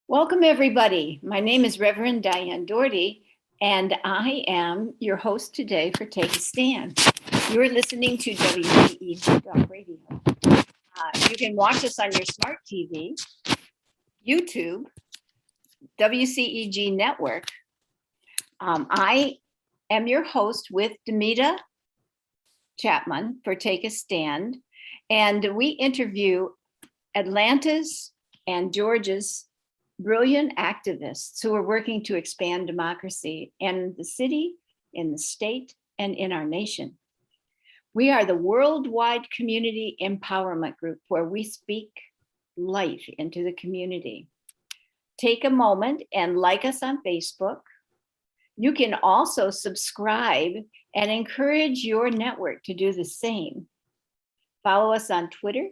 Welcome, everybody. My name is Rev Diane Dougherty, and I am your host today for Take a Stand. You're listening to WCEG Radio. You can watch us on your smart TV, YouTube, WCEG Network. I am your host with Demita Chaplain for Take a Stand, and we interview Atlanta's and Georgia's brilliant activists who are working to expand democracy in the city, in the state, and in our nation. We are the worldwide community empowerment group where we speak life into the community. Take a moment and like us on Facebook. You can also subscribe and encourage your network to do the same. Follow us on Twitter.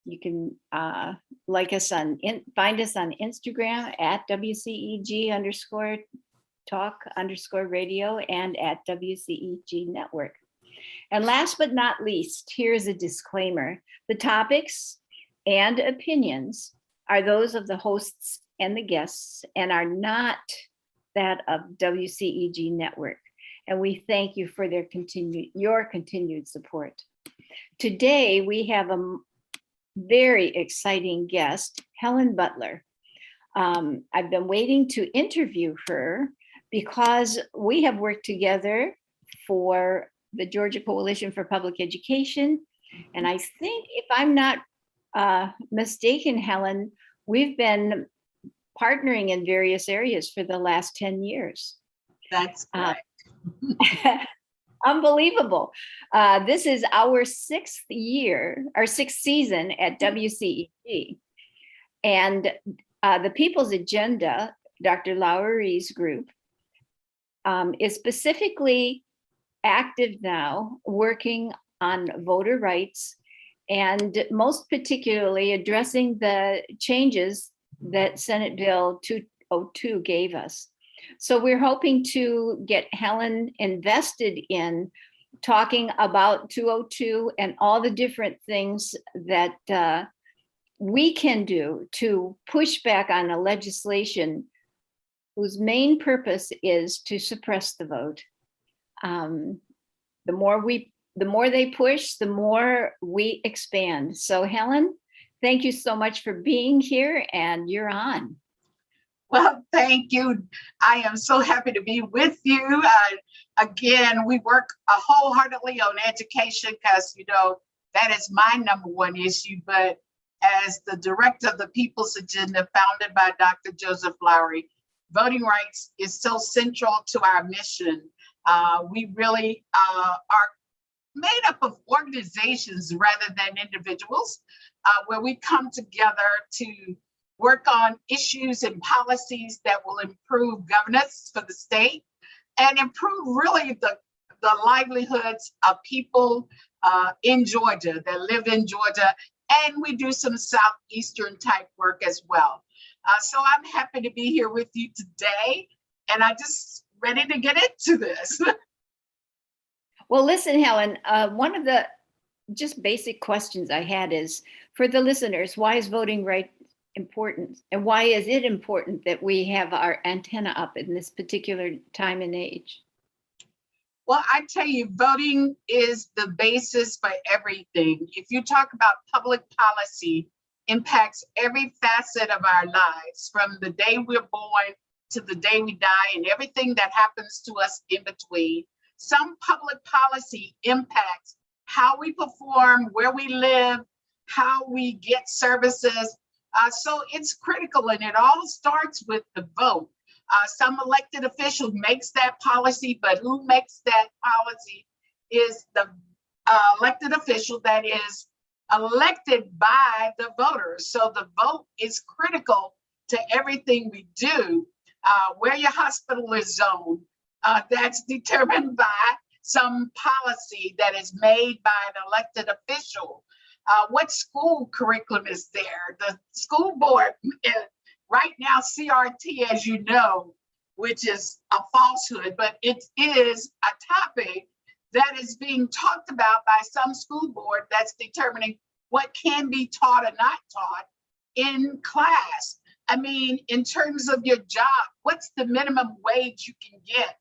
You can find us on Instagram at WCEG_talk_radio and at WCEG Network. And last but not least, here's a disclaimer. The topics and opinions are those of the hosts and the guests and are not that of WCEG Network. And we thank you for your continued support. Today, we have a very exciting guest, Helen Butler. I've been waiting to interview her because we have worked together for the Georgia Coalition for Public Education. And I think, if I'm not mistaken, Helen, we've been partnering in various areas for the last 10 years. That's correct. Unbelievable. This is our sixth season at WCEG. And the People's Agenda, Dr. Lowry's group, is specifically active now, working on voter rights and most particularly addressing the changes that Senate Bill 202 gave us. So we're hoping to get Helen invested in talking about 202 and all the different things that we can do to push back on a legislation whose main purpose is to suppress the vote. The more they push, the more we expand. So Helen, thank you so much for being here, and you're on. Well, thank you. I am so happy to be with you. Again, we work wholeheartedly on education because, that is my number one issue. But as the director of the People's Agenda, founded by Dr. Joseph Lowry, voting rights is so central to our mission. We really are made up of organizations rather than individuals, where we come together to work on issues and policies that will improve governance for the state and improve really the livelihoods of people in Georgia that live in Georgia. And we do some Southeastern type work as well. So I'm happy to be here with you today, and I just ready to get into this. Well, listen, Helen, one of the just basic questions I had is, for the listeners, why is voting rights important, and why is it important that we have our antenna up in this particular time and age? Well, I tell you, voting is the basis for everything. If you talk about public policy, impacts every facet of our lives, from the day we're born to the day we die, and everything that happens to us in between. Some public policy impacts how we perform, where we live, how we get services. So it's critical, and it all starts with the vote. Some elected official makes that policy, but who makes that policy is the elected official that is elected by the voters. So the vote is critical to everything we do. Where your hospital is zoned, that's determined by some policy that is made by an elected official. What school curriculum is there? The school board, right now, CRT, as you know, which is a falsehood, but it is a topic that is being talked about by some school board that's determining what can be taught or not taught in class. I mean, in terms of your job, what's the minimum wage you can get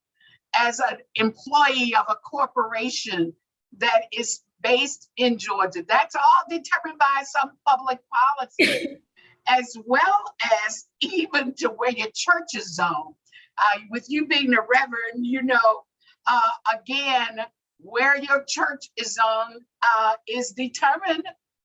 as an employee of a corporation that is based in Georgia? That's all determined by some public policy, as well as even to where your church is zoned. With you being the reverend, again, where your church is zoned is determined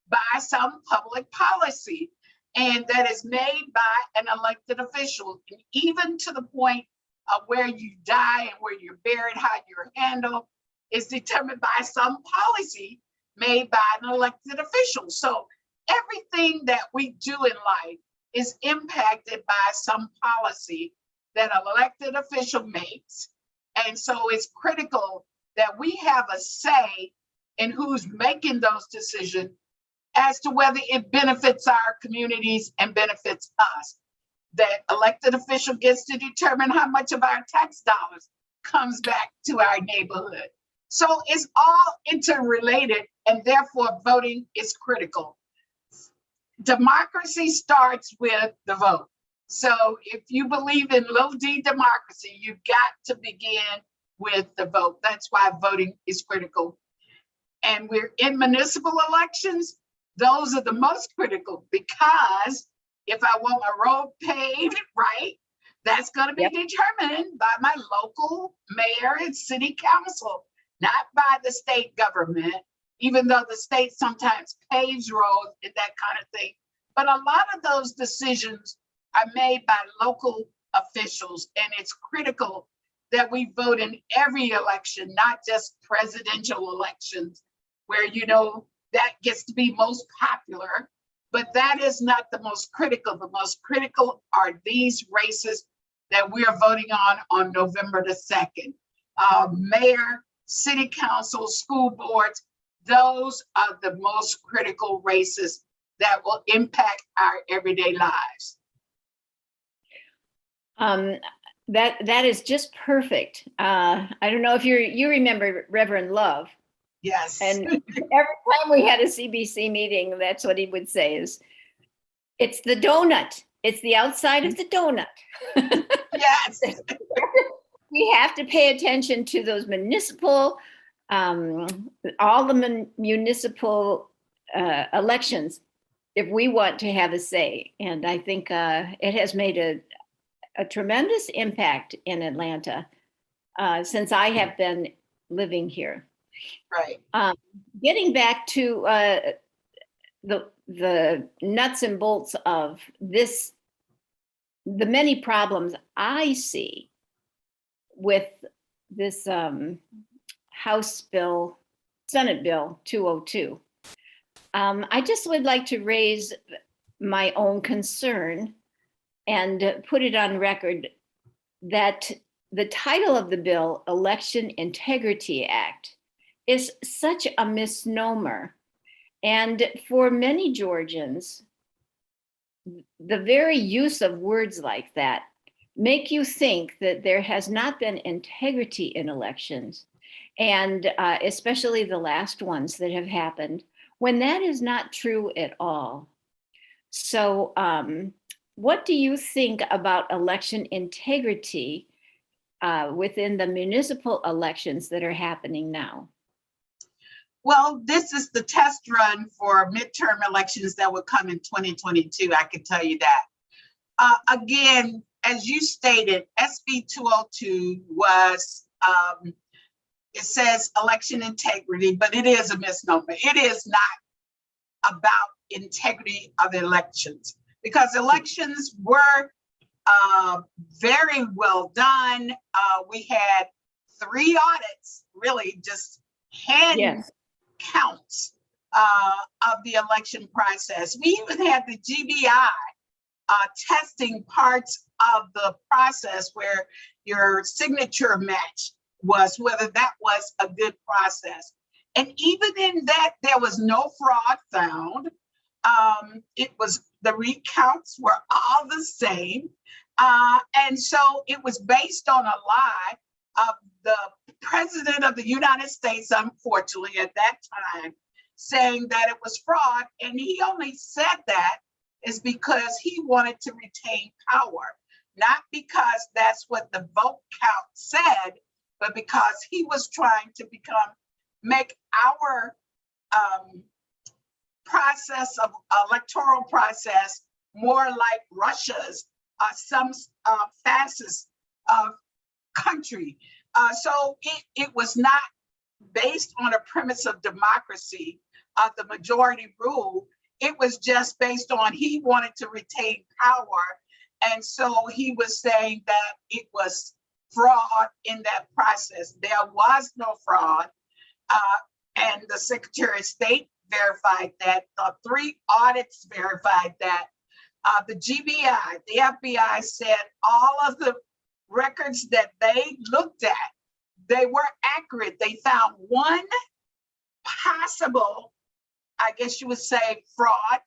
by some public policy, and that is made by an elected official. And even to the point of where you die and where you're buried, how you're handled, is determined by some policy made by an elected official. So everything that we do in life is impacted by some policy that an elected official makes. And so it's critical that we have a say in who's making those decisions as to whether it benefits our communities and benefits us. That elected official gets to determine how much of our tax dollars comes back to our neighborhood. So it's all interrelated, and therefore voting is critical. Democracy starts with the vote. So if you believe in little d democracy, you've got to begin with the vote. That's why voting is critical. And we're in municipal elections. Those are the most critical, because if I want my road paved, right, that's going to be determined by my local mayor and city council, not by the state government, even though the state sometimes paves roads and that kind of thing. But a lot of those decisions are made by local officials, and it's critical that we vote in every election, not just presidential elections, where, that gets to be most popular, but that is not the most critical. The most critical are these races that we are voting on November the 2nd. Mayor, city council, school boards, those are the most critical races that will impact our everyday lives. That is just perfect. I don't know if you remember Reverend Love. Yes. And every time we had a CBC meeting, that's what he would say is, it's the donut. It's the outside of the donut. Yes. We have to pay attention to those municipal, all the municipal elections if we want to have a say. And I think it has made a tremendous impact in Atlanta since I have been living here. Right. Getting back to the nuts and bolts of this, the many problems I see with this House bill, Senate Bill 202. I just would like to raise my own concern and put it on record that the title of the bill, Election Integrity Act, is such a misnomer. And for many Georgians, the very use of words like that make you think that there has not been integrity in elections, and especially the last ones that have happened, when that is not true at all. So what do you think about election integrity within the municipal elections that are happening now? Well, this is the test run for midterm elections that will come in 2022. I can tell you that. Again, as you stated, SB 202 was, it says election integrity, but it is a misnomer. It is not about integrity of elections, because elections were very well done. We had 3 audits, really just hand counts of the election process. We even had the GBI testing parts of the process where your signature match was, whether that was a good process. And even in that, there was no fraud found. It was, the recounts were all the same. And so it was based on a lie of the President of the United States, unfortunately, at that time, saying that it was fraud. And he only said that is because he wanted to retain power, not because that's what the vote count said, but because he was trying to make our process of electoral process more like Russia's, some fascist country. So it was not based on a premise of democracy, the majority rule. It was just based on he wanted to retain power. And so he was saying that it was fraud in that process. There was no fraud. And the Secretary of State verified that. 3 audits verified that. The GBI, the FBI said all of the records that they looked at, they were accurate. They found one possible, I guess you would say, fraud.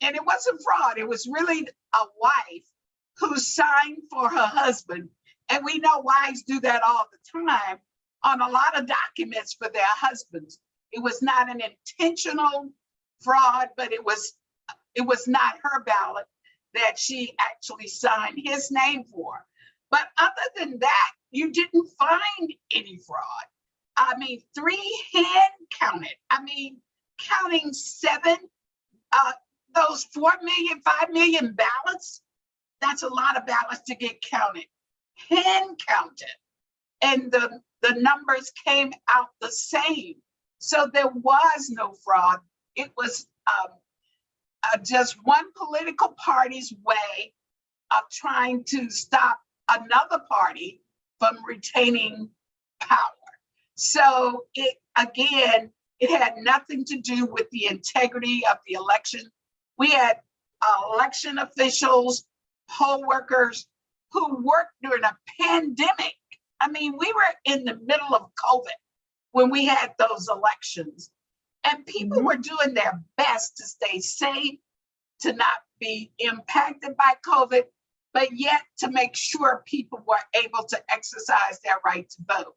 And it wasn't fraud. It was really a wife who signed for her husband. And we know wives do that all the time on a lot of documents for their husbands. It was not an intentional fraud, but it was not her ballot that she actually signed his name for. But other than that, you didn't find any fraud. I mean, 3 hand counted. I mean, counting 7, those 4 million, 5 million ballots, that's a lot of ballots to get counted. Hand counted. And the numbers came out the same. So there was no fraud. It was just one political party's way of trying to stop another party from retaining power. So it had nothing to do with the integrity of the election. We had election officials, poll workers who worked during a pandemic. I mean, we were in the middle of COVID when we had those elections, and people were doing their best to stay safe, to not be impacted by COVID, but yet to make sure people were able to exercise their right to vote.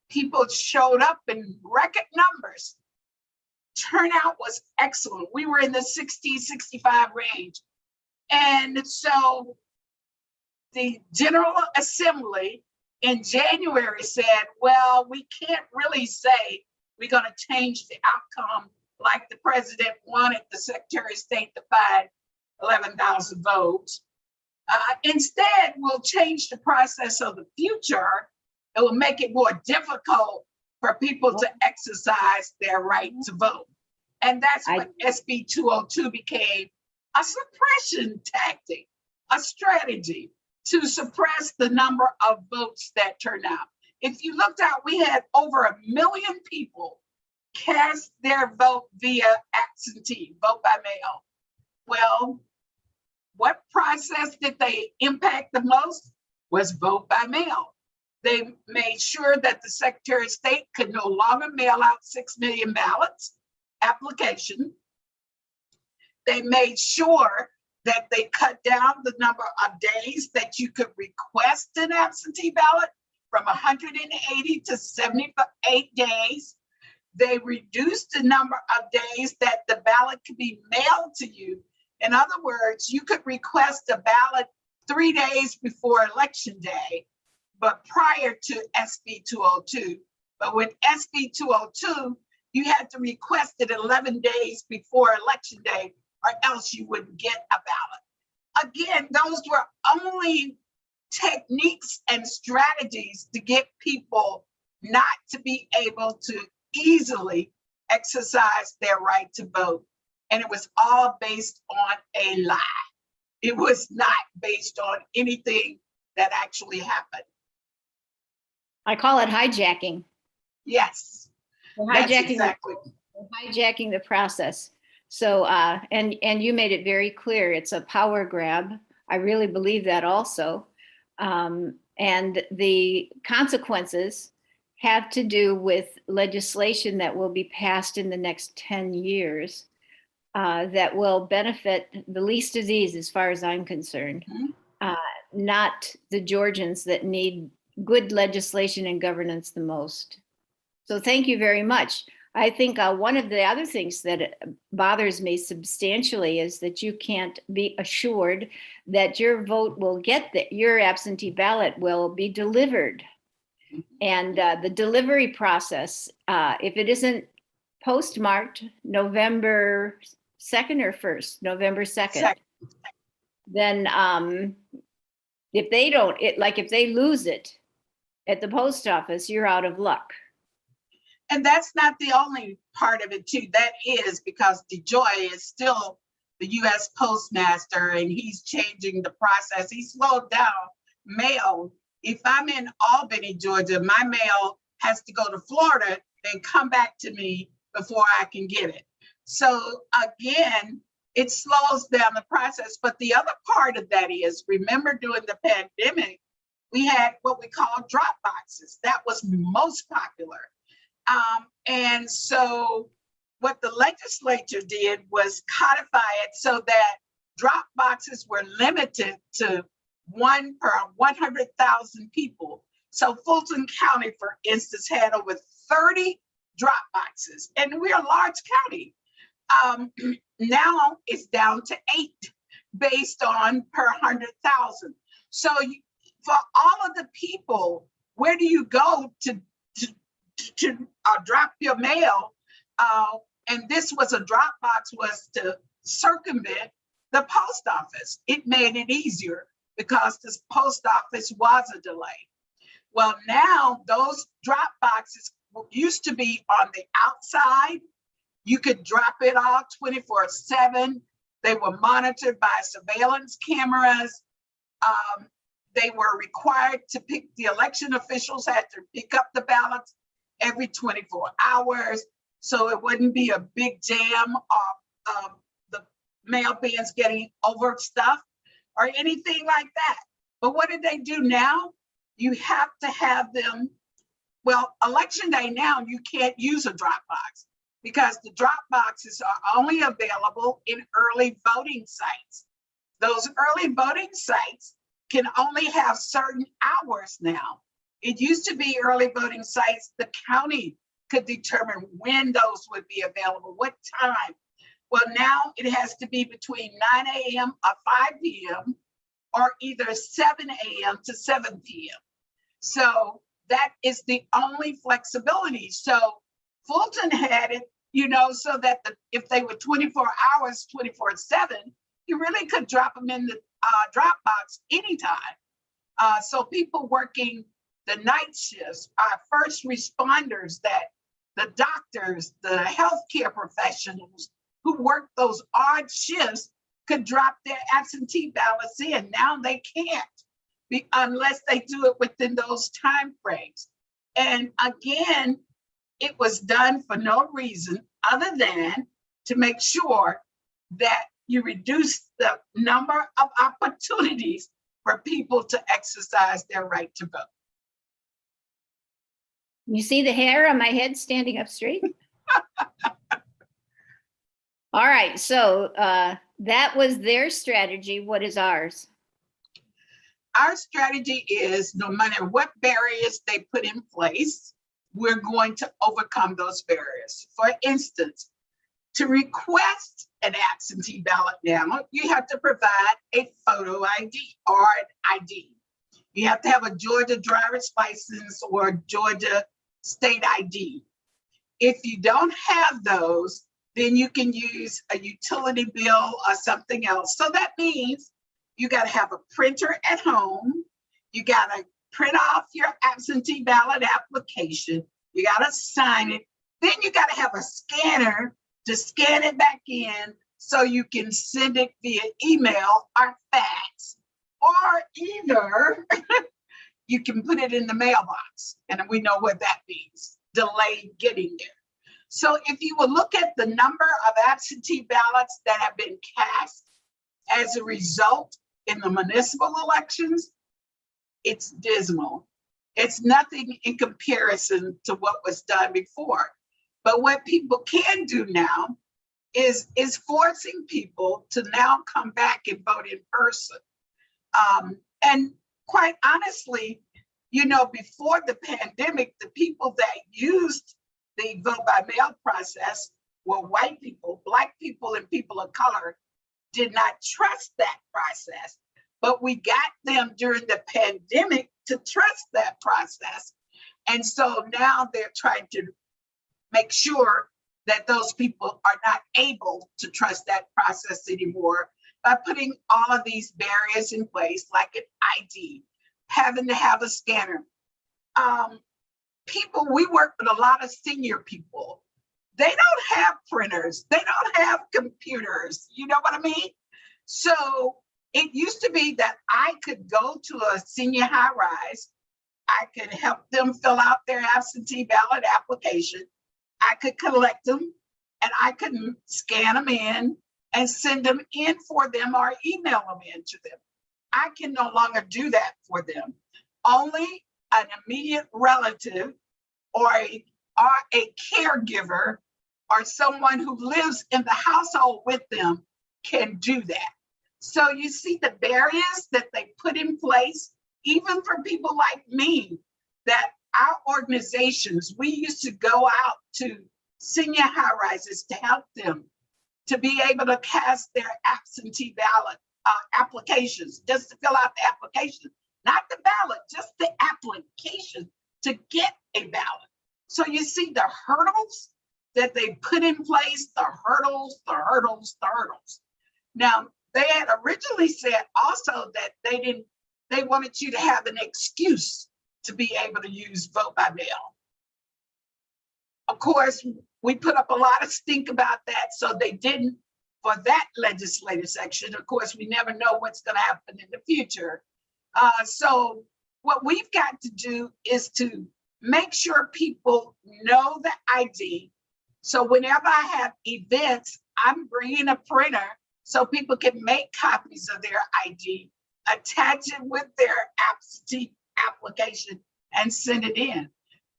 People showed up in record numbers. Turnout was excellent. We were in the 60, 65 range. And so the General Assembly in January said, well, we can't really say we're going to change the outcome like the president wanted the Secretary of State to find 11,000 votes. Instead, we'll change the process of the future. It will make it more difficult for people to exercise their right to vote. And that's what SB 202 became, a suppression tactic, a strategy to suppress the number of votes that turned out. If you looked out, we had over 1 million people cast their vote via absentee, vote by mail. Well, what process did they impact the most? Was vote by mail. They made sure that the Secretary of State could no longer mail out 6 million ballots, application. They made sure that they cut down the number of days that you could request an absentee ballot from 180 to 78 days. They reduced the number of days that the ballot could be mailed to you. In other words, you could request a ballot 3 days before Election Day, but prior to SB 202. But with SB 202, you had to request it 11 days before Election Day, or else you wouldn't get a ballot. Again, those were only techniques and strategies to get people not to be able to easily exercise their right to vote. And it was all based on a lie. It was not based on anything that actually happened. I call it hijacking. Yes, Hijacking, exactly. hijacking the process. So, and you made it very clear, it's a power grab. I really believe that also. And the consequences have to do with legislation that will be passed in the next 10 years that will benefit the least of these, as far as I'm concerned, not the Georgians that need good legislation and governance the most. So thank you very much. I think one of the other things that bothers me substantially is that you can't be assured that your vote will get that your absentee ballot will be delivered. And the delivery process, if it isn't postmarked November 2nd or 1st, November 2nd, then if they don't, if they lose it at the post office, you're out of luck. And that's not the only part of it too. That is because DeJoy is still the U.S. Postmaster and he's changing the process. He slowed down mail. If I'm in Albany, Georgia, my mail has to go to Florida, then come back to me before I can get it. So again, it slows down the process. But the other part of that is, remember during the pandemic, we had what we call drop boxes. That was most popular. And so what the legislature did was codify it so that drop boxes were limited to 1 per 100,000 people. So Fulton County, for instance, had over 30 drop boxes, and we're a large county. Now it's down to 8 based on per 100,000. So for all of the people, where do you go to drop your mail? And this was a drop box, was to circumvent the post office. It made it easier because this post office was a delay. Well, now those drop boxes used to be on the outside. You could drop it off 24/7. They were monitored by surveillance cameras. They were required to the election officials had to pick up the ballots every 24 hours. So it wouldn't be a big jam of the mail bins getting overstuffed or anything like that. But what did they do now? You have to have them, well, election day now, you can't use a drop box because the drop boxes are only available in early voting sites. Those early voting sites can only have certain hours now. It used to be early voting sites, the county could determine when those would be available, what time. Well, now it has to be between 9 a.m. or 5 p.m. or either 7 a.m. to 7 p.m. So that is the only flexibility. So Fulton had it, so that if they were 24 hours, 24/7, you really could drop them in the drop box anytime. So people working the night shifts, our first responders, that the doctors, the healthcare professionals who work those odd shifts could drop their absentee ballots in. Now they can't unless they do it within those time frames. And again, it was done for no reason other than to make sure that you reduce the number of opportunities for people to exercise their right to vote. You see the hair on my head standing up straight? All right, so that was their strategy. What is ours? Our strategy is no matter what barriers they put in place, we're going to overcome those barriers. For instance, to request an absentee ballot now, you have to provide a photo ID or an ID. You have to have a Georgia driver's license or Georgia state ID. If you don't have those, then you can use a utility bill or something else. So that means you got to have a printer at home. You got to print off your absentee ballot application. You got to sign it. Then you got to have a scanner to scan it back in so you can send it via email or fax, or either you can put it in the mailbox, and we know what that means, delayed getting there. So if you will look at the number of absentee ballots that have been cast as a result in the municipal elections, it's dismal. It's nothing in comparison to what was done before. But what people can do now is forcing people to now come back and vote in person. And quite honestly, before the pandemic, the people that used the vote by mail process, where white people, Black people, and people of color did not trust that process. But we got them during the pandemic to trust that process. And so now they're trying to make sure that those people are not able to trust that process anymore by putting all of these barriers in place, like an ID, having to have a scanner. People, we work with a lot of senior people. They don't have printers. They don't have computers. You know what I mean? So it used to be that I could go to a senior high rise. I could help them fill out their absentee ballot application. I could collect them and I could scan them in and send them in for them or email them in to them. I can no longer do that for them. Only an immediate relative or a caregiver or someone who lives in the household with them can do that. So you see the barriers that they put in place, even for people like me, that our organizations, we used to go out to senior high rises to help them to be able to cast their absentee ballot applications, just to fill out the application, not the ballot, just the application to get a ballot. So you see the hurdles that they put in place, the hurdles. Now, they had originally said also that they wanted you to have an excuse to be able to use vote by mail. Of course, we put up a lot of stink about that, so they didn't for that legislative section. Of course, we never know what's going to happen in the future. So what we've got to do is to make sure people know the ID. So whenever I have events, I'm bringing a printer so people can make copies of their ID, attach it with their absentee application, and send it in.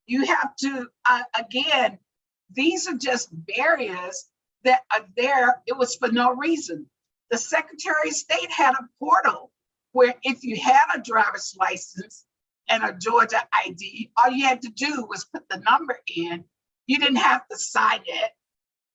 You have to, again, these are just barriers that are there. It was for no reason. The Secretary of State had a portal where if you had a driver's license and a Georgia ID, all you had to do was put the number in. You didn't have to sign it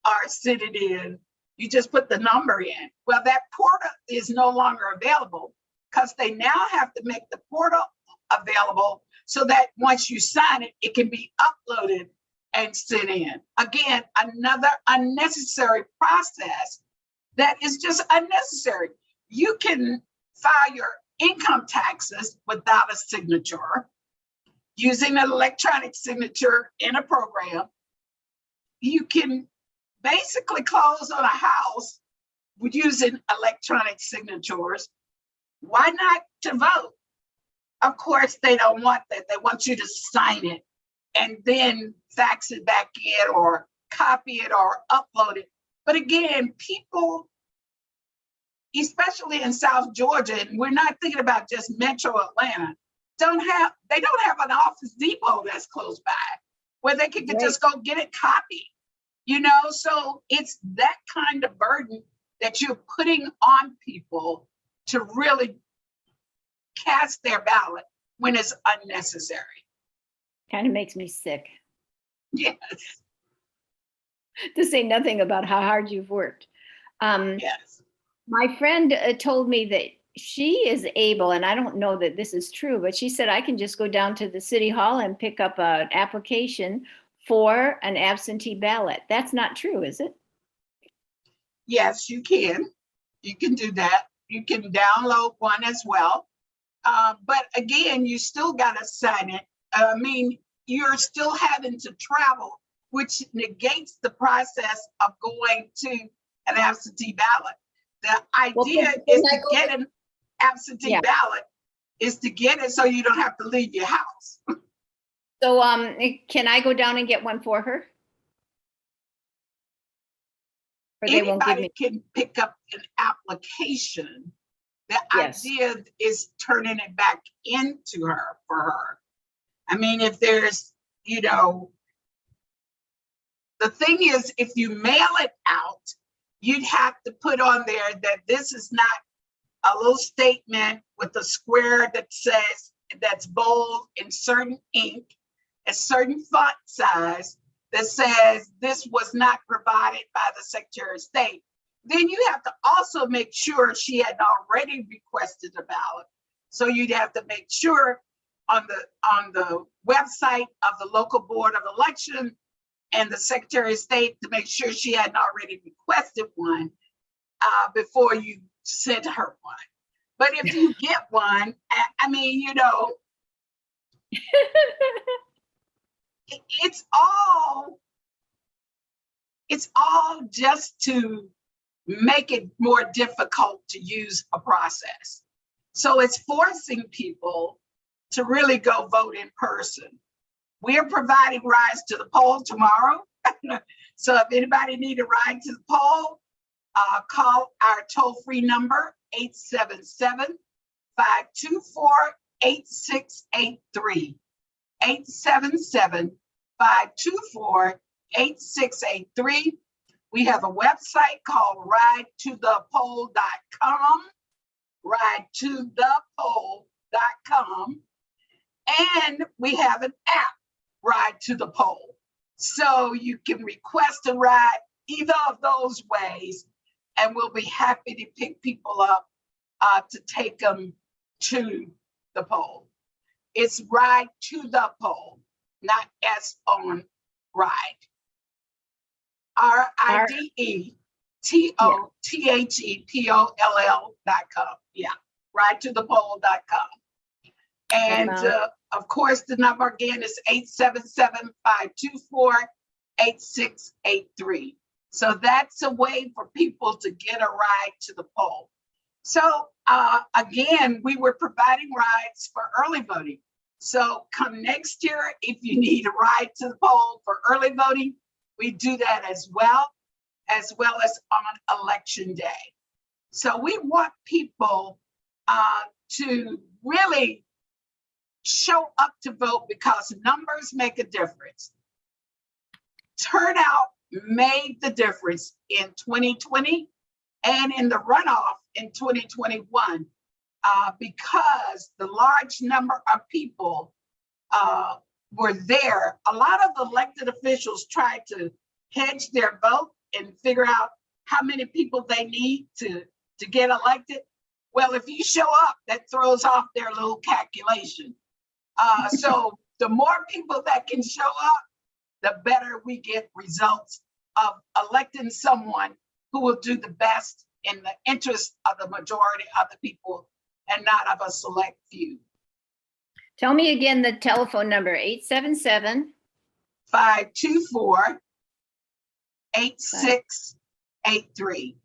or send it in. You just put the number in. Well, that portal is no longer available because they now have to make the portal available so that once you sign it, it can be uploaded and sent in. Again, another unnecessary process that is just unnecessary. You can file your income taxes without a signature using an electronic signature in a program. You can basically close on a house with using electronic signatures. Why not to vote? Of course, they don't want that. They want you to sign it and then fax it back in or copy it or upload it. But again, people, especially in South Georgia, and we're not thinking about just Metro Atlanta, they don't have an Office Depot that's close by where they can just go get it copied. You know, so it's that kind of burden that you're putting on people to really cast their ballot when it's unnecessary. Kind of makes me sick. Yes. To say nothing about how hard you've worked. Yes. My friend told me that she is able, and I don't know that this is true, but she said, I can just go down to the city hall and pick up an application for an absentee ballot. That's not true, is it? Yes, you can. You can do that. You can download one as well. But again, you still got to sign it. I mean, you're still having to travel, which negates the process of going to an absentee ballot. The idea is to get an absentee ballot is to get it so you don't have to leave your house. So can I go down and get one for her? Or they won't give me? Anybody can pick up an application. The idea is turning it back into her for her. I mean, if there's, you know, the thing is, if you mail it out, you'd have to put on there that this is not a little statement with a square that says, that's bold in certain ink, a certain font size, that says this was not provided by the Secretary of State, then you have to also make sure she had already requested a ballot. So you'd have to make sure on the website of the local board of election and the Secretary of State to make sure she hadn't already requested one before you sent her one. But if you get one, I mean, you know, it's all just to make it more difficult to use a process. So it's forcing people to really go vote in person. We are providing rides to the poll tomorrow. So if anybody need a ride to the poll, call our toll-free number, 877-524-8683. 877-524-8683. We have a website called ridetothepoll.com, ridetothepoll.com, and we have an app, Ride to the Poll. So you can request a ride either of those ways, and we'll be happy to pick people up to take them to the poll. It's Ride to the Poll, not S on ride. RIDETOTHEPOLL.com. Yeah, ridetothepoll.com. And of course, the number again is 877-524-8683. So that's a way for people to get a ride to the poll. So again, we were providing rides for early voting. So come next year, if you need a ride to the poll for early voting, we do that as well as on election day. So we want people to really show up to vote because numbers make a difference. Turnout made the difference in 2020 and in the runoff in 2021 because the large number of people were there. A lot of elected officials tried to hedge their vote and figure out how many people they need to get elected. Well, if you show up, that throws off their little calculation. So the more people that can show up, the better we get results of electing someone who will do the best in the interest of the majority of the people and not of a select few. Tell me again the telephone number, 877 524 8683.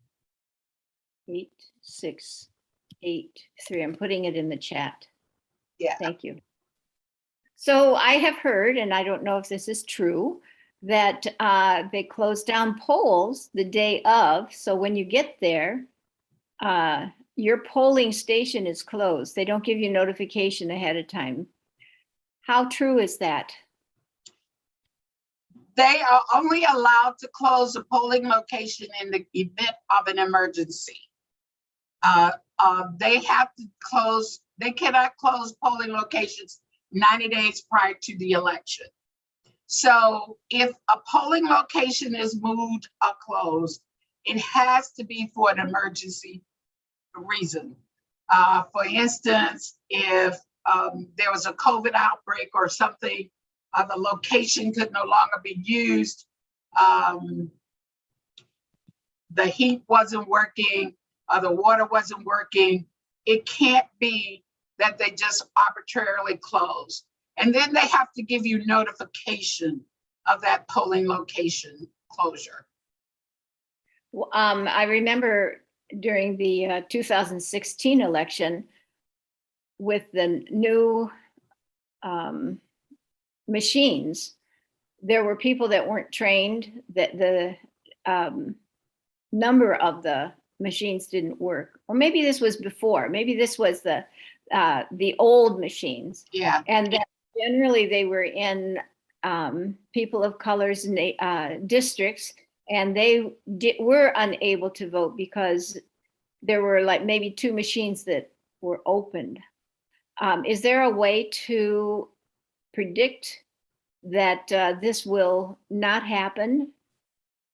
8683. I'm putting it in the chat. Yeah. Thank you. So I have heard, and I don't know if this is true, that they close down polls the day of. So when you get there, your polling station is closed. They don't give you notification ahead of time. How true is that? They are only allowed to close a polling location in the event of an emergency. They have to close, they cannot close polling locations 90 days prior to the election. So if a polling location is moved or closed, it has to be for an emergency reason. For instance, if there was a COVID outbreak or something, the location could no longer be used, the heat wasn't working, the water wasn't working, it can't be that they just arbitrarily close. And then they have to give you notification of that polling location closure. I remember during the 2016 election with the new machines, there were people that weren't trained, that the number of the machines didn't work. Or maybe this was before, maybe this was the old machines. Yeah. And that generally they were in people of colors and districts, and they were unable to vote because there were like maybe 2 machines that were opened. Is there a way to predict that this will not happen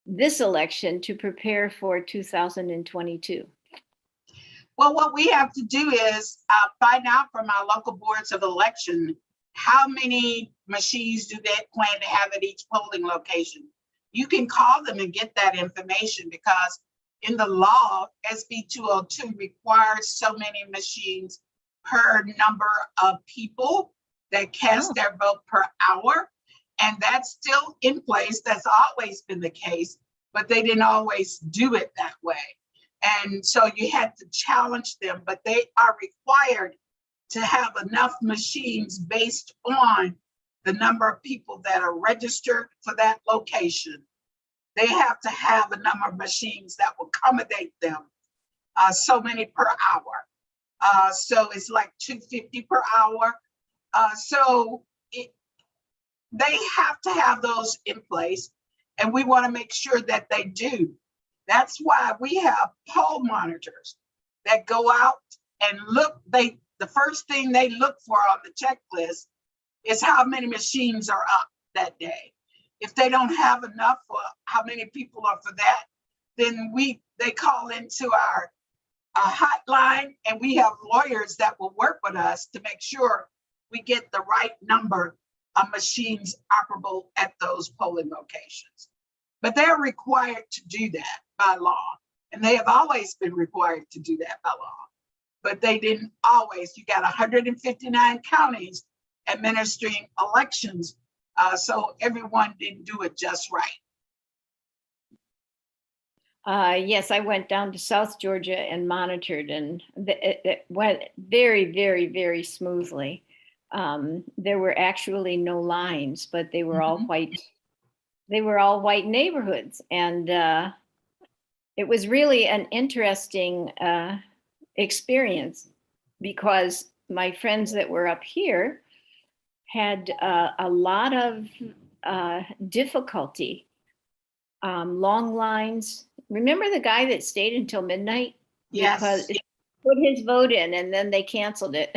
this election to prepare for 2022? Well, what we have to do is find out from our local boards of election, how many machines do they plan to have at each polling location? You can call them and get that information, because in the law, SB 202 requires so many machines per number of people that cast their vote per hour. And that's still in place. That's always been the case, but they didn't always do it that way. And so you had to challenge them, but they are required to have enough machines based on the number of people that are registered for that location. They have to have a number of machines that will accommodate them, so many per hour. So it's like 250 per hour. They have to have those in place, and we want to make sure that they do. That's why we have poll monitors that go out and look. The first thing they look for on the checklist is how many machines are up that day. If they don't have enough for how many people are for that, then they call into our hotline, and we have lawyers that will work with us to make sure we get the right number of machines operable at those polling locations. But they're required to do that by law, and they have always been required to do that by law. But they didn't always. You got 159 counties administering elections, so everyone didn't do it just right. Yes, I went down to South Georgia and monitored, and it went very, very, very smoothly. There were actually no lines, but they were all white. They were all white neighborhoods, and it was really an interesting experience, because my friends that were up here had a lot of difficulty, long lines. Remember the guy that stayed until midnight? Yes. Because he put his vote in and then they canceled it.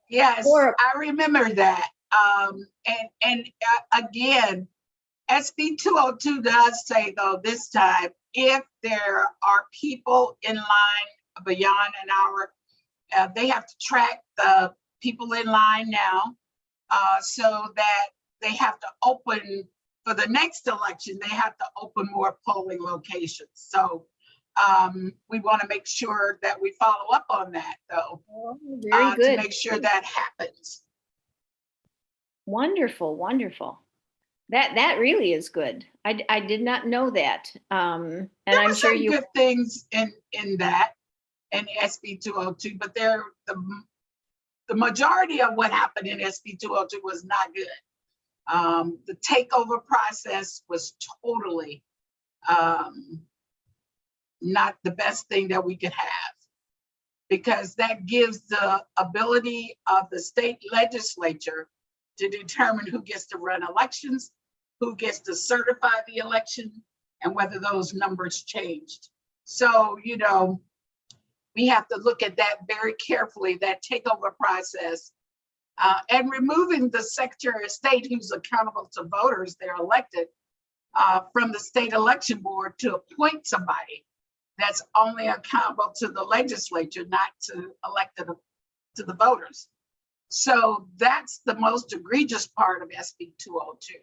Yes, I remember that. Again, SB 202 does say, though, this time, if there are people in line beyond an hour, they have to track the people in line now, so that they have to open, for the next election, they have to open more polling locations. So we want to make sure that we follow up on that, though, very good. to make sure that happens. Wonderful, wonderful. That really is good. I did not know that. And I'm sure you good things in that, in SB 202, but the majority of what happened in SB 202 was not good. The takeover process was totally not the best thing that we could have, because that gives the ability of the state legislature to determine who gets to run elections, who gets to certify the election, and whether those numbers changed. So, we have to look at that very carefully, that takeover process, and removing the Secretary of State, who's accountable to voters, they're elected, from the state election board to appoint somebody that's only accountable to the legislature, not to elected to the voters. So that's the most egregious part of SB 202.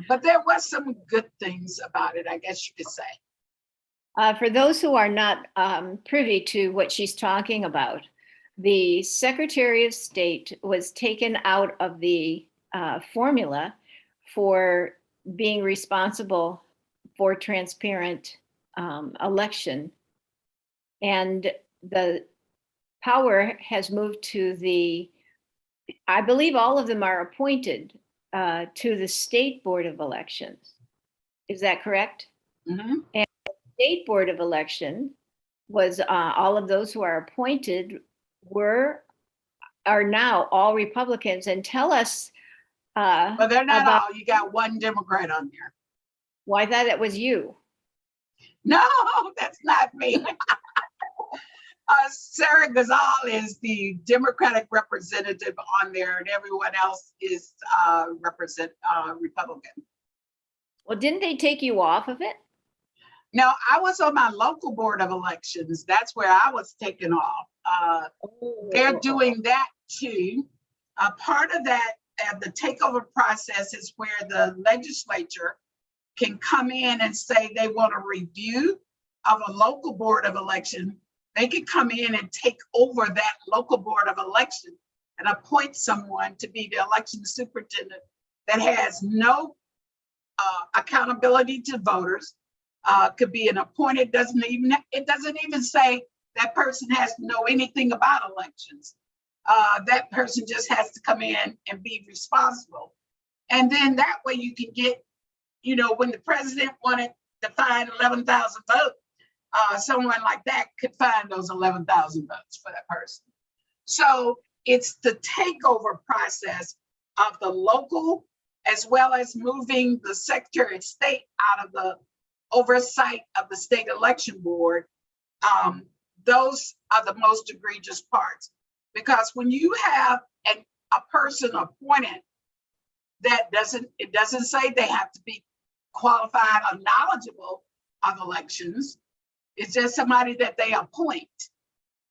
But there was some good things about it, I guess you could say. For those who are not privy to what she's talking about, the Secretary of State was taken out of the formula for being responsible for transparent election. And the power has moved to I believe all of them are appointed to the State Board of Elections. Is that correct? Mm-hmm. And the State Board of Election was all of those who are appointed are now all Republicans. And tell us. But they're not all. You got one Democrat on there. Well, I thought it was you. No, that's not me. Sarah Gazal is the Democratic representative on there, and everyone else is Republican. Well, didn't they take you off of it? No, I was on my local board of elections. That's where I was taken off. They're doing that too. Part of that, the takeover process is where the legislature can come in and say they want a review of a local board of election. They can come in and take over that local board of election and appoint someone to be the election superintendent that has no accountability to voters. Could be an appointed, it doesn't even say that person has to know anything about elections. That person just has to come in and be responsible. And then that way you can get, when the president wanted to find 11,000 votes, someone like that could find those 11,000 votes for that person. So it's the takeover process of the local, as well as moving the Secretary of State out of the oversight of the state election board. Those are the most egregious parts, because when you have a person appointed that it doesn't say they have to be qualified or knowledgeable of elections. It's just somebody that they appoint.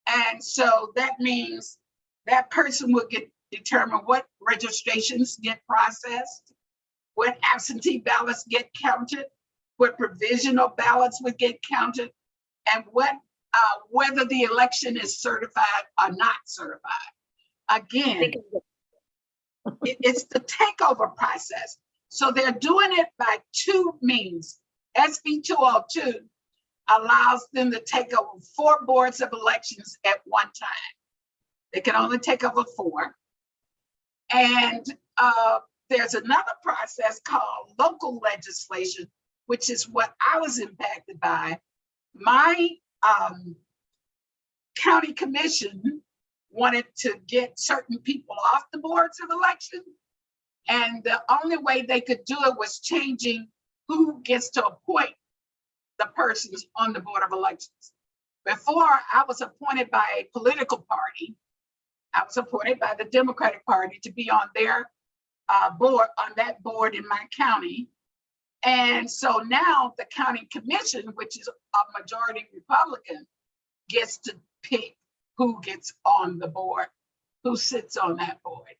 And so that means that person will determine what registrations get processed, what absentee ballots get counted, what provisional ballots would get counted, and whether the election is certified or not certified. Again, it's the takeover process. So they're doing it by two means. SB 202 allows them to take over 4 boards of elections at one time. They can only take over 4. And there's another process called local legislation, which is what I was impacted by. My county commission wanted to get certain people off the boards of election. And the only way they could do it was changing who gets to appoint the persons on the board of elections. Before, I was appointed by a political party. I was appointed by the Democratic Party to be on their board, on that board in my county. And so now the county commission, which is a majority Republican, gets to pick who gets on the board, who sits on that board.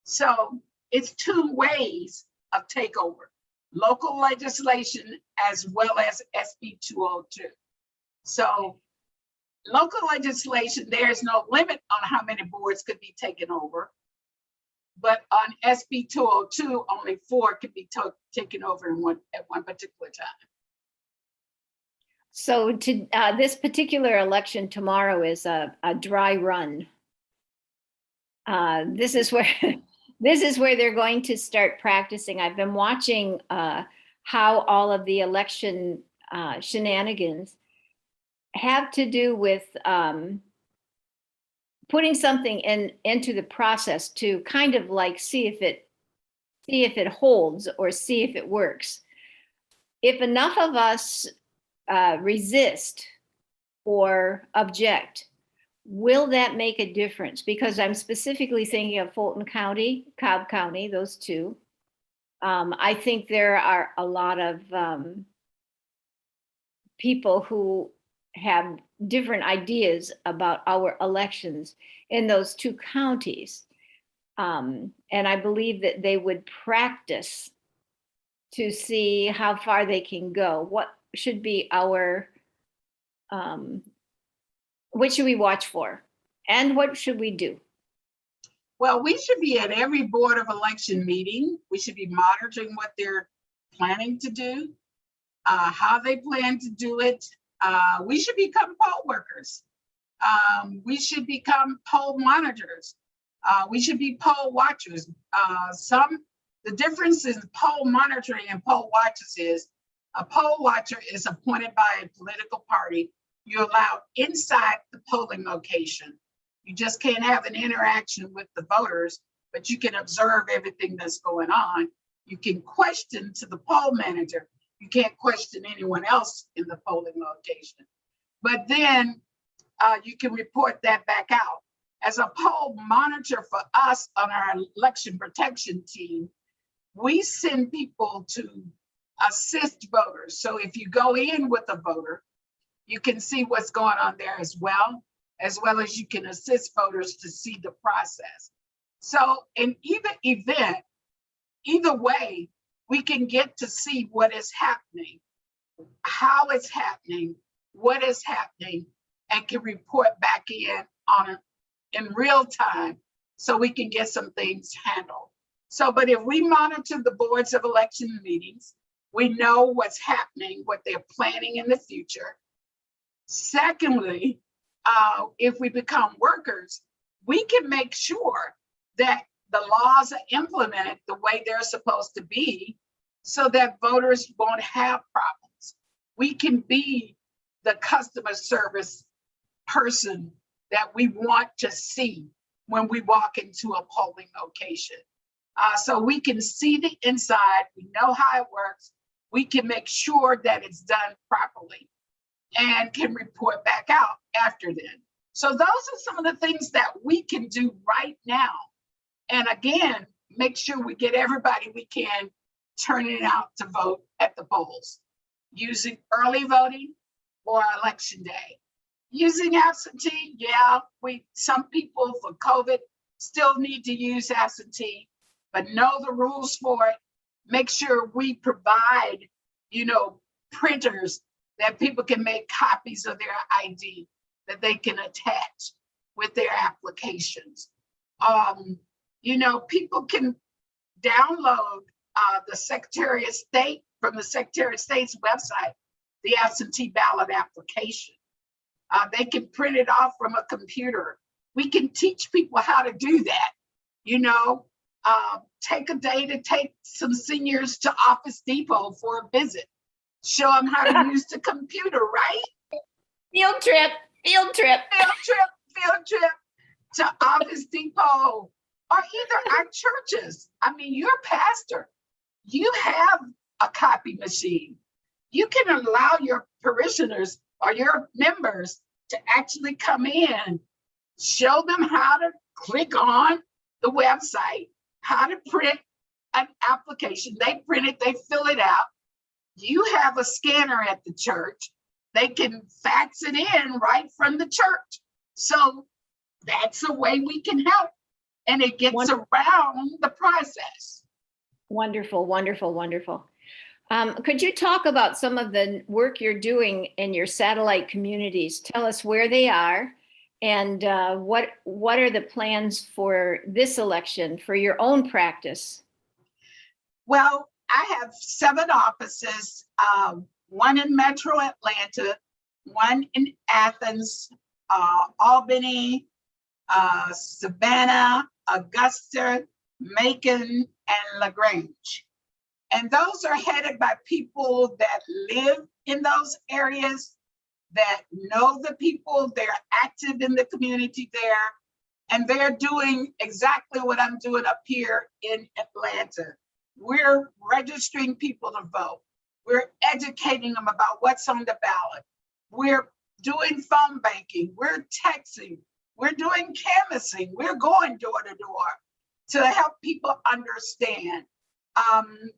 So it's 2 ways of takeover: local legislation as well as SB 202. So local legislation, there's no limit on how many boards could be taken over. But on SB 202, only 4 could be taken over at one particular time. So this particular election tomorrow is a dry run. This is where they're going to start practicing. I've been watching how all of the election shenanigans have to do with putting something into the process to kind of like see if it holds or see if it works. If enough of us resist or object, will that make a difference? Because I'm specifically thinking of Fulton County, Cobb County, those 2. I think there are a lot of people who have different ideas about our elections in those 2 counties. And I believe that they would practice to see how far they can go. What should be our, what should we watch for? And what should we do? Well, we should be at every board of election meeting. We should be monitoring what they're planning to do, how they plan to do it. We should become poll workers. We should become poll monitors. We should be poll watchers. The difference in poll monitoring and poll watchers is a poll watcher is appointed by a political party. You're allowed inside the polling location. You just can't have an interaction with the voters, but you can observe everything that's going on. You can question to the poll manager. You can't question anyone else in the polling location. But then you can report that back out. As a poll monitor for us on our election protection team, we send people to assist voters. So if you go in with a voter, you can see what's going on there as well as you can assist voters to see the process. So in either event, either way, we can get to see what is happening, how it's happening, what is happening, and can report back in real time so we can get some things handled. So, but if we monitor the boards of election meetings, we know what's happening, what they're planning in the future. Secondly, if we become workers, we can make sure that the laws are implemented the way they're supposed to be so that voters won't have problems. We can be the customer service person that we want to see when we walk into a polling location. So we can see the inside, we know how it works, we can make sure that it's done properly and can report back out after then. So those are some of the things that we can do right now. And again, make sure we get everybody we can turning out to vote at the polls, using early voting or election day. Using absentee, yeah, some people for COVID still need to use absentee, but know the rules for it. Make sure we provide, printers that people can make copies of their ID that they can attach with their applications. People can download the Secretary of State from the Secretary of State's website, the absentee ballot application. They can print it off from a computer. We can teach people how to do that. Take a day to take some seniors to Office Depot for a visit. Show them how to use the computer, right? Field trip to Office Depot, or either our churches. I mean, you're a pastor. You have a copy machine. You can allow your parishioners or your members to actually come in, show them how to click on the website, how to print an application. They print it, they fill it out. You have a scanner at the church. They can fax it in right from the church. So that's a way we can help. And it gets around the process. Wonderful. Could you talk about some of the work you're doing in your satellite communities? Tell us where they are and what are the plans for this election for your own practice? Well, I have 7 offices, one in Metro Atlanta, one in Athens, Albany, Savannah, Augusta, Macon, and LaGrange. And those are headed by people that live in those areas, that know the people, they're active in the community there, and they're doing exactly what I'm doing up here in Atlanta. We're registering people to vote. We're educating them about what's on the ballot. We're doing phone banking. We're texting. We're doing canvassing. We're going door to door to help people understand.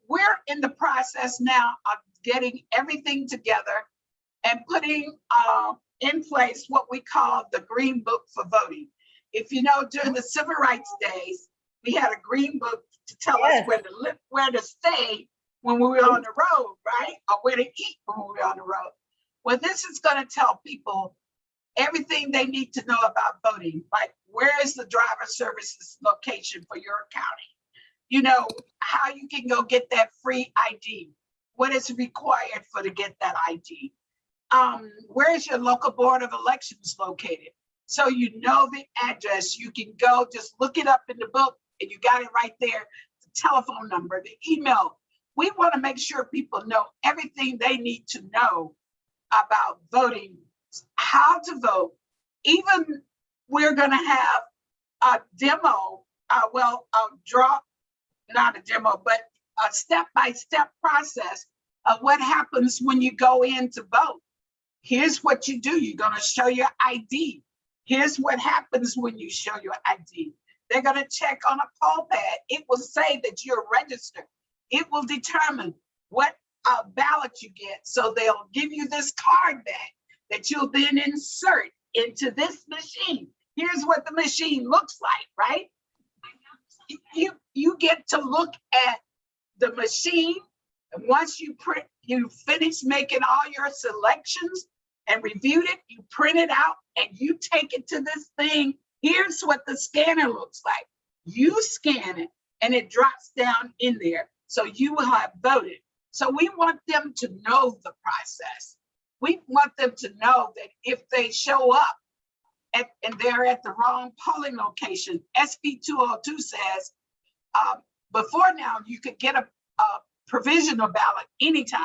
We're in the process now of getting everything together and putting in place what we call the Green Book for voting. If you know, during the Civil Rights Days, we had a Green Book to tell us where to live, where to stay when we were on the road, right? Or where to eat when we were on the road. Well, this is going to tell people everything they need to know about voting, like where is the driver services location for your county? How you can go get that free ID, what is required to get that ID. Where is your local board of elections located? So you know the address, you can go just look it up in the book and you got it right there, the telephone number, the email. We want to make sure people know everything they need to know about voting, how to vote. Even we're going to have a demo, not a demo, but a step-by-step process of what happens when you go in to vote. Here's what you do. You're going to show your ID. Here's what happens when you show your ID. They're going to check on a poll pad. It will say that you're registered. It will determine what ballot you get. So they'll give you this card back that you'll then insert into this machine. Here's what the machine looks like, right? You get to look at the machine. And once you finish making all your selections and reviewed it, you print it out and you take it to this thing. Here's what the scanner looks like. You scan it and it drops down in there. So you will have voted. So we want them to know the process. We want them to know that if they show up and they're at the wrong polling location, SB 202 says, before now, you could get a provisional ballot anytime.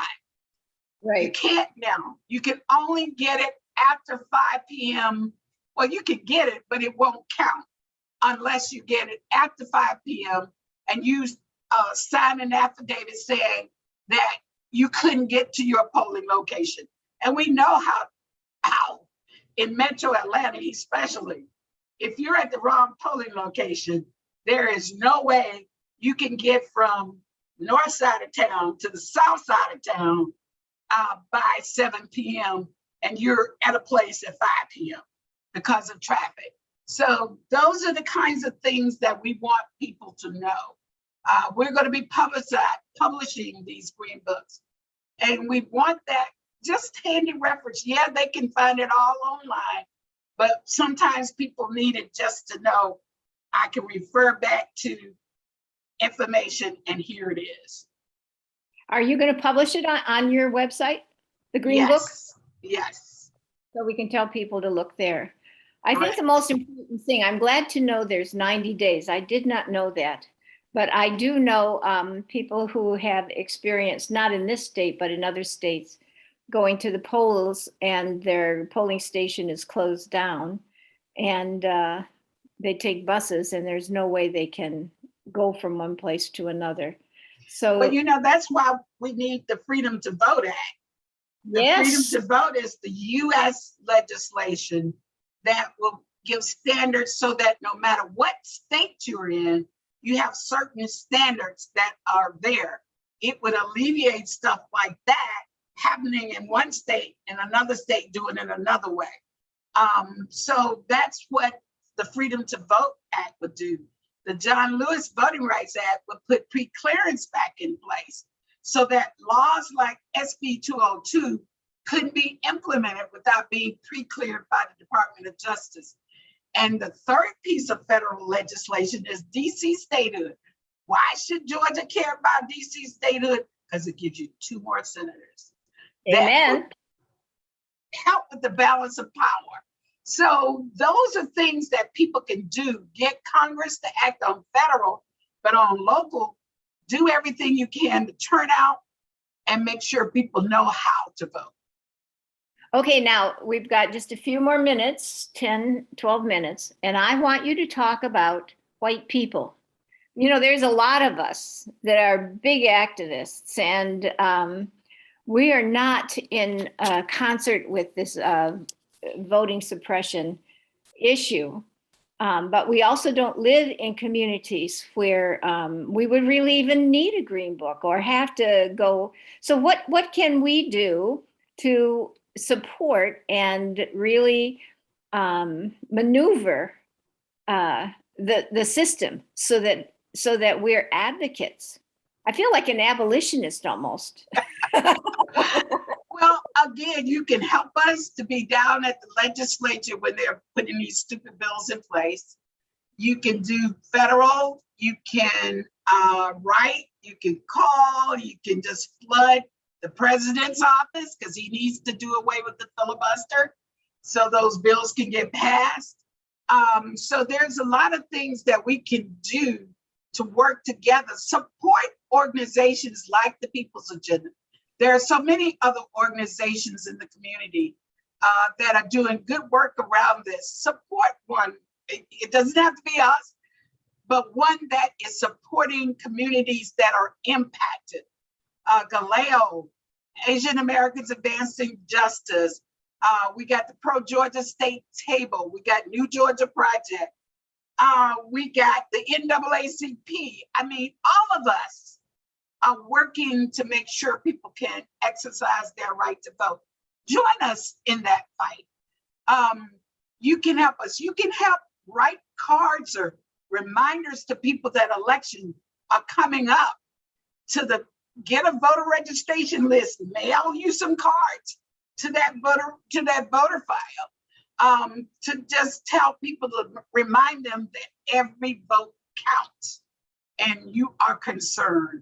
Right. You can't now. You can only get it after 5 p.m. Well, you can get it, but it won't count unless you get it after 5 p.m. and you sign an affidavit saying that you couldn't get to your polling location. And we know how in Metro Atlanta, especially, if you're at the wrong polling location, there is no way you can get from north side of town to the south side of town by 7 p.m. and you're at a place at 5 p.m. because of traffic. So those are the kinds of things that we want people to know. We're going to be publishing these green books, and we want that just handy reference. Yeah, they can find it all online, but sometimes people need it just to know I can refer back to information and here it is. Are you going to publish it on your website, the green book? Yes. So we can tell people to look there. I Correct. think the most important thing, I'm glad to know there's 90 days. I did not know that, but I do know people who have experienced, not in this state, but in other states, going to the polls and their polling station is closed down and they take buses and there's no way they can go from one place to another. So, but you know, that's why we need the Freedom to Vote Act. The yes. Freedom to Vote is the US legislation that will give standards so that no matter what state you're in, you have certain standards that are there. It would alleviate stuff like that happening in one state and another state doing it another way. So that's what the Freedom to Vote Act would do. The John Lewis Voting Rights Act would put pre-clearance back in place so that laws like SB 202 couldn't be implemented without being pre-cleared by the Department of Justice. And the third piece of federal legislation is DC statehood. Why should Georgia care about DC statehood? Because it gives you 2 more senators. Amen. Help with the balance of power. So those are things that people can do. Get Congress to act on federal, but on local, do everything you can to turn out and make sure people know how to vote. Okay, now we've got just a few more minutes, 10, 12 minutes, and I want you to talk about white people. You know, there's a lot of us that are big activists, and we are not in concert with this voting suppression issue, but we also don't live in communities where we would really even need a green book or have to go. So what can we do to support and really maneuver the system so that we're advocates? I feel like an abolitionist almost. Well, again, you can help us to be down at the legislature when they're putting these stupid bills in place. You can do federal, you can write, you can call, you can just flood the president's office because he needs to do away with the filibuster so those bills can get passed. So there's a lot of things that we can do to work together, support organizations like the People's Agenda. There are so many other organizations in the community that are doing good work around this. Support one. It doesn't have to be us, but one that is supporting communities that are impacted. Galeo, Asian Americans Advancing Justice, We got the Pro Georgia State Table. We got New Georgia Project. We got the NAACP. I mean, all of us are working to make sure people can exercise their right to vote. Join us in that fight. You can help us. You can help write cards or reminders to people that elections are coming up, to get a voter registration list, mail you some cards to that voter file, to just tell people, to remind them that every vote counts and you are concerned.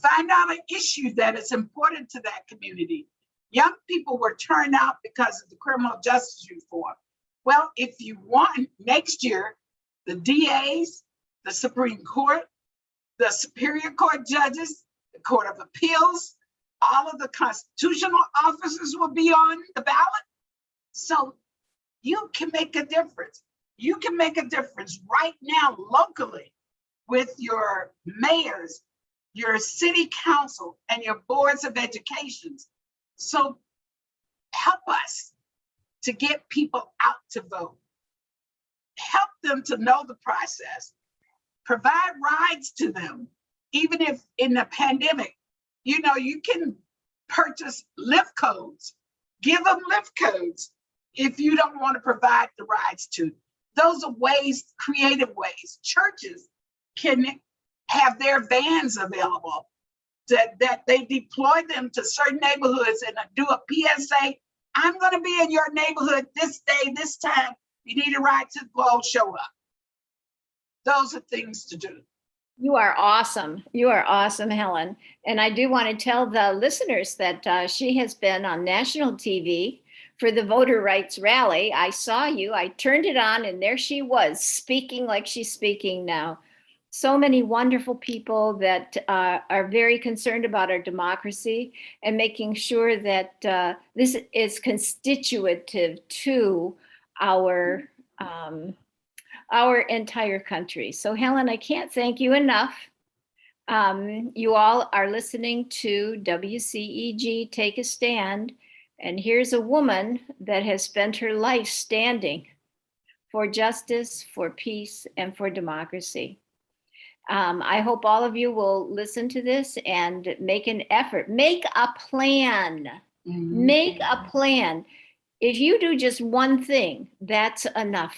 Find out an issue that is important to that community. Young people were turned out because of the criminal justice reform. Well, if you want next year, the DAs, the Supreme Court, the Superior Court judges, the Court of Appeals, all of the constitutional officers will be on the ballot. So you can make a difference. You can make a difference right now locally with your mayors, your city council, and your boards of education. So help us to get people out to vote. Help them to know the process. Provide rides to them. Even if in the pandemic, you can purchase lift codes. Give them lift codes if you don't want to provide the rides to. Those are ways, creative ways. Churches can have their vans available, that they deploy them to certain neighborhoods and do a PSA. I'm going to be in your neighborhood this day, this time. You need a ride to go, show up. Those are things to do. You are awesome. You are awesome, Helen. And I do want to tell the listeners that she has been on national TV for the voter rights rally. I saw you, I turned it on, and there she was speaking like she's speaking now. So many wonderful people that are very concerned about our democracy and making sure that this is constitutive to our entire country. So Helen, I can't thank you enough. You all are listening to WCEG Take a Stand, and here's a woman that has spent her life standing for justice, for peace, and for democracy. I hope all of you will listen to this and make an effort. Make a plan. Mm-hmm. Make a plan. If you do just one thing, that's enough.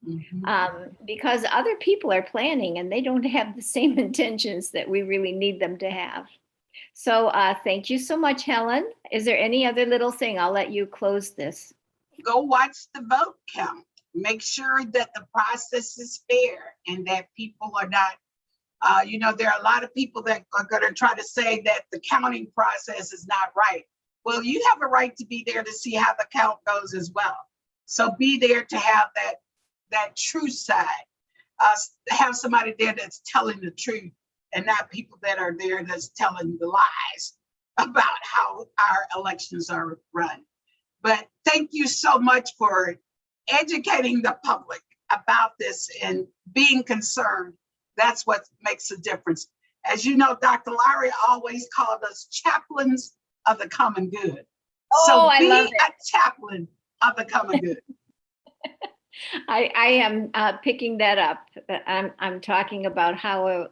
Mm-hmm. Because other people are planning and they don't have the same intentions that we really need them to have. So thank you so much, Helen. Is there any other little thing? I'll let you close this. Go watch the vote count. Make sure that the process is fair and that people are not, there are a lot of people that are going to try to say that the counting process is not right. Well, you have a right to be there to see how the count goes as well. So be there to have that true side. Have somebody there that's telling the truth and not people that are there that's telling the lies about how our elections are run. But thank you so much for educating the public about this and being concerned. That's what makes a difference. As you know, Dr. Lowry always called us chaplains of the common good. Oh, so I love it. Be a chaplain of the common good. I am picking that up. I'm talking about how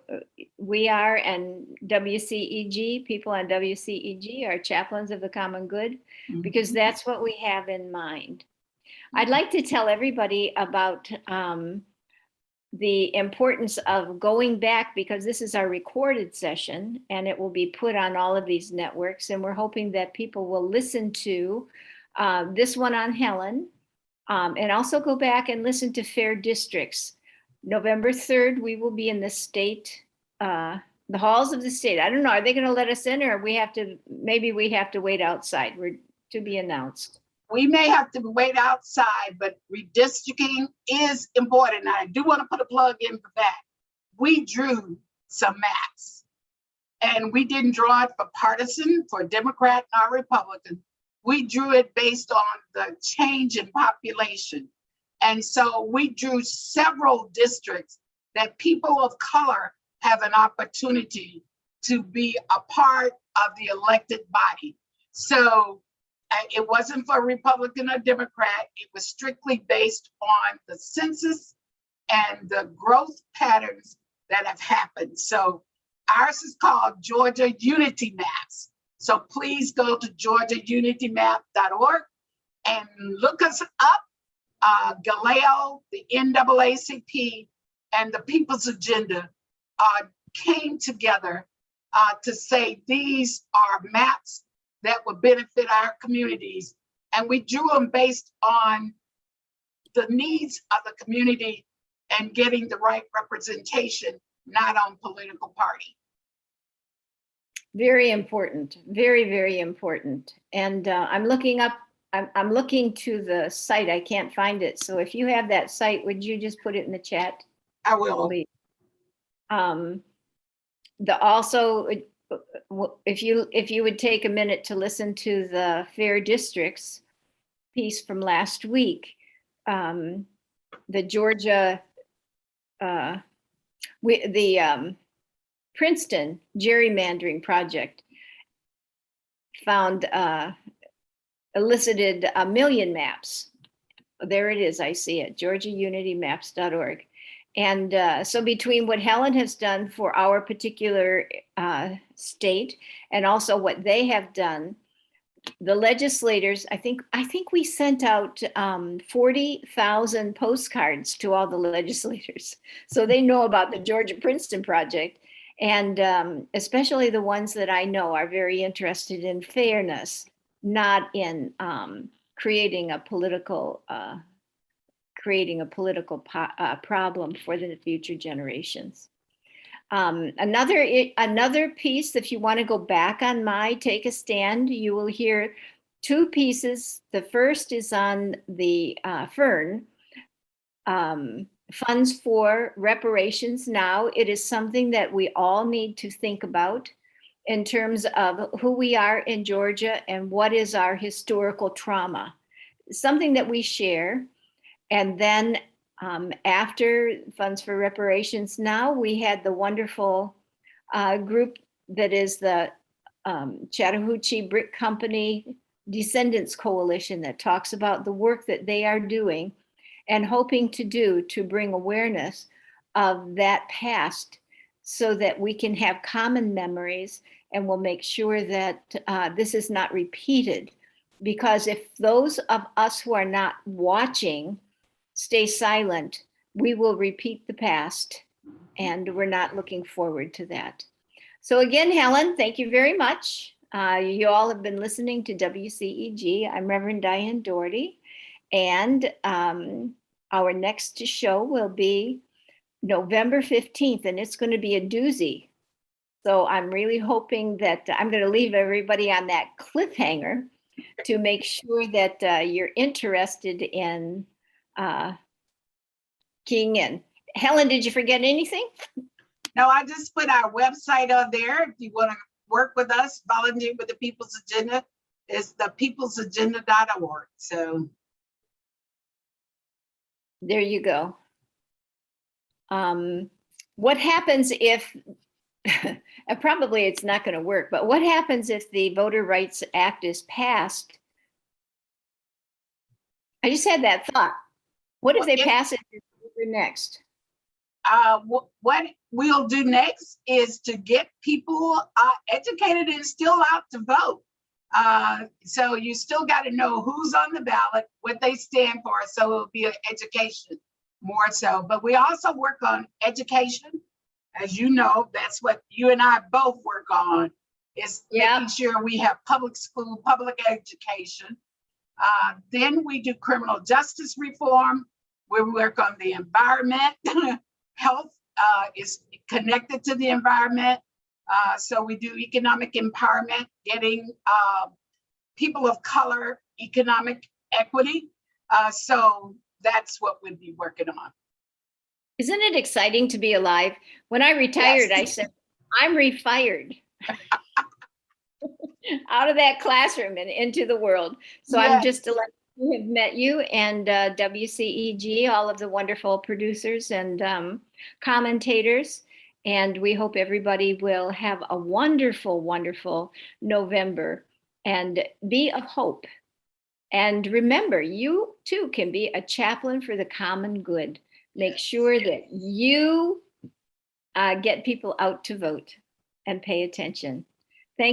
we are, and WCEG, people on WCEG are chaplains of the common good, mm-hmm. because that's what we have in mind. Mm-hmm. I'd like to tell everybody about the importance of going back, because this is our recorded session and it will be put on all of these networks. And we're hoping that people will listen to this one on Helen. And also go back and listen to Fair Districts. November 3rd, we will be in the state, the halls of the state. I don't know, are they going to let us in, or maybe we have to wait outside? We're to be announced. We may have to wait outside, but redistricting is important. I do want to put a plug in for that. We drew some maps, and we didn't draw it for partisan, for Democrat or Republican. We drew it based on the change in population. And so we drew several districts that people of color have an opportunity to be a part of the elected body. So It wasn't for Republican or Democrat. It was strictly based on the census and the growth patterns that have happened. So ours is called Georgia Unity Maps. So please go to georgiaunitymap.org and look us up. Galileo, the NAACP, and the People's Agenda came together to say these are maps that would benefit our communities. And we drew them based on the needs of the community and getting the right representation, not on political party. Very important, very, very important. And I'm looking up, I'm looking to the site. I can't find it. So if you have that site, would you just put it in the chat? I will. Please. Also, if you would take a minute to listen to the Fair Districts piece from last week, the Georgia, Princeton gerrymandering project found elicited 1 million maps. There it is, I see it, georgiaunitymaps.org. And so between what Helen has done for our particular state and also what they have done, the legislators, I think we sent out 40,000 postcards to all the legislators. So they know about the Georgia Princeton project. And especially the ones that I know are very interested in fairness, not in creating a political problem for the future generations. Another piece, if you want to go back on my Take a Stand, you will hear 2 pieces. The first is on the Fern, funds for reparations now. It is something that we all need to think about in terms of who we are in Georgia and what is our historical trauma, something that we share. And then after funds for reparations now, we had the wonderful group that is the Chattahoochee Brick Company Descendants Coalition that talks about the work that they are doing and hoping to do to bring awareness of that past so that we can have common memories and we'll make sure that this is not repeated. Because if those of us who are not watching stay silent, we will repeat the past, and we're not looking forward to that. So again, Helen, thank you very much. You all have been listening to WCEG. I'm Rev Diane Dougherty, and our next show will be November 15th, and it's going to be a doozy. So I'm really hoping that I'm going to leave everybody on that cliffhanger to make sure that you're interested in keying in. Helen, did you forget anything? No, I just put our website on there. If you want to work with us, volunteer with the People's Agenda, it's thepeoplesagenda.org. So there you go. What happens if, probably it's not going to work, but what happens if the Voter Rights Act is passed? I just had that thought. What if they pass it next? What we'll do next is to get people educated and still out to vote. So you still got to know who's on the ballot, what they stand for. So it'll be an education more so. But we also work on education. As you know, that's what you and I both work on, is making sure we have public school, public education. Then we do criminal justice reform. We work on the environment. Health is connected to the environment. So we do economic empowerment, getting people of color economic equity. So that's what we'll be working on. Isn't it exciting to be alive? When I retired, yes. I said, I'm refired. Out of that classroom and into the world. So yes. I'm just delighted to have met you and WCEG, all of the wonderful producers and commentators. And we hope everybody will have a wonderful, wonderful November and be of hope. And remember, you too can be a chaplain for the common good. Make sure that you get people out to vote and pay attention.